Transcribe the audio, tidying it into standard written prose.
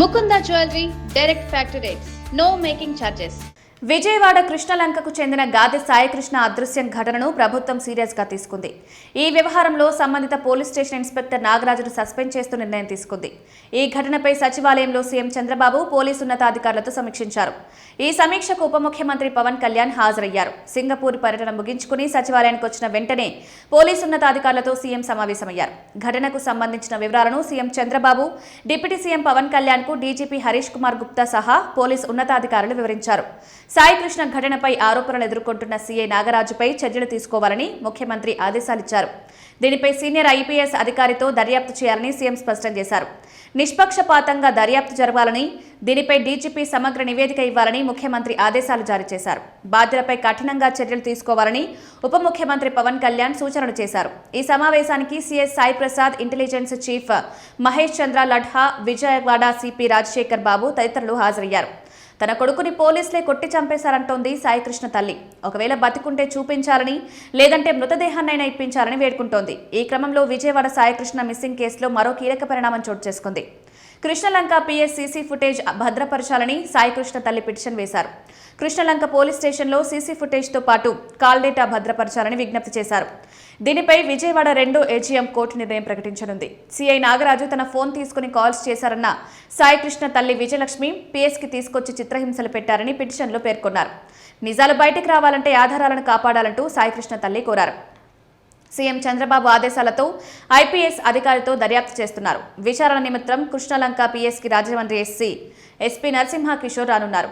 Mukunda Jewelry, direct factory rates, no making charges. Vijayawada కృష్ణలంకకు చెందిన గాదె సాయికృష్ణ అదృశ్యం ఘటనను ప్రభుత్వం సీరియస్ గా తీసుకుంది. ఈ వ్యవహారంలో సంబంధిత పోలీస్ స్టేషన్ ఇన్స్పెక్టర్ నాగరాజును సస్పెండ్ చేస్తూ నిర్ణయం తీసుకుంది. ఈ ఘటనపై సచివాలయంలో సీఎం చంద్రబాబు పోలీసు ఉన్నతాధికారులతో సమీక్షించారు. ఈ సమీక్షకు ఉప ముఖ్యమంత్రి పవన్ కళ్యాణ్ హాజరయ్యారు. సింగపూర్ పర్యటన ముగించుకుని సచివాలయానికి వచ్చిన వెంటనే పోలీసు ఉన్నతాధికారులతో సీఎం సమావేశమయ్యారు. ఘటనకు సంబంధించిన వివరాలను CM Chandrababu, deputy CM Pawan Kalyan కు డీజీపీ హరీష్ కుమార్ గుప్తా సహా పోలీసు ఉన్నతాధికారులు వివరించారు. సాయికృష్ణ ఘటనపై ఆరోపణలు ఎదుర్కొంటున్న సీఐ నాగరాజుపై చర్యలు తీసుకోవాలని ముఖ్యమంత్రి ఆదేశాలిచ్చారు. దీనిపై సీనియర్ ఐపీఎస్ అధికారితో దర్యాప్తు చేయాలని సీఎం స్పష్టం చేశారు. నిష్పక్షపాతంగా దర్యాప్తు జరగాలని, దీనిపై డీజీపీ సమగ్ర నివేదిక ఇవ్వాలని ముఖ్యమంత్రి ఆదేశాలు జారీ చేశారు. బాధ్యులపై కఠినంగా చర్యలు తీసుకోవాలని ఉప ముఖ్యమంత్రి పవన్ కళ్యాణ్ సూచనలు చేశారు. ఈ సమావేశానికి CS Sai Prasad, intelligence chief Mahesh Chandra Ladha, Vijayawada CP Rajasekhar Babu తదితరులు హాజరయ్యారు. తన కొడుకుని పోలీసులే కొట్టి చంపేశారంటోంది సాయికృష్ణ తల్లి. ఒకవేళ బతికుంటే చూపించాలని, లేదంటే మృతదేహాన్నైనా ఇప్పించాలని వేడుకుంటోంది. ఈ క్రమంలో విజయవాడ సాయికృష్ణ మిస్సింగ్ కేసులో మరో కీలక పరిణామం చోటు చేసుకుంది. కృష్ణలంక పిఎస్ సీసీ ఫుటేజ్ భద్రపరచాలని సాయికృష్ణ తల్లి పిటిషన్ వేశారు. కృష్ణలంక పోలీస్ స్టేషన్లో సీసీ ఫుటేజ్తో పాటు కాల్ డేటా భద్రపరచాలని విజ్ఞప్తి చేశారు. దీనిపై విజయవాడ 2 ఏజీఎం కోర్టు నిర్ణయం ప్రకటించనుంది. సీఐ నాగరాజు తన ఫోన్ తీసుకుని కాల్స్ చేశారన్న సాయికృష్ణ తల్లి విజయలక్ష్మి పిఎస్కి తీసుకొచ్చి చిత్రహింసలు పెట్టారని పిటిషన్లో పేర్కొన్నారు. నిజాలు బయటకు రావాలంటే ఆధారాలను కాపాడాలంటూ సాయికృష్ణ తల్లి కోరారు. సీఎం చంద్రబాబు ఆదేశాలతో ఐపీఎస్ అధికారితో దర్యాప్తు చేస్తున్నారు. విచారణ నిమిత్తం కృష్ణలంక పిఎస్కి రాజమండ్రి ఎస్పీ నరసింహ కిషోర్ రానున్నారు.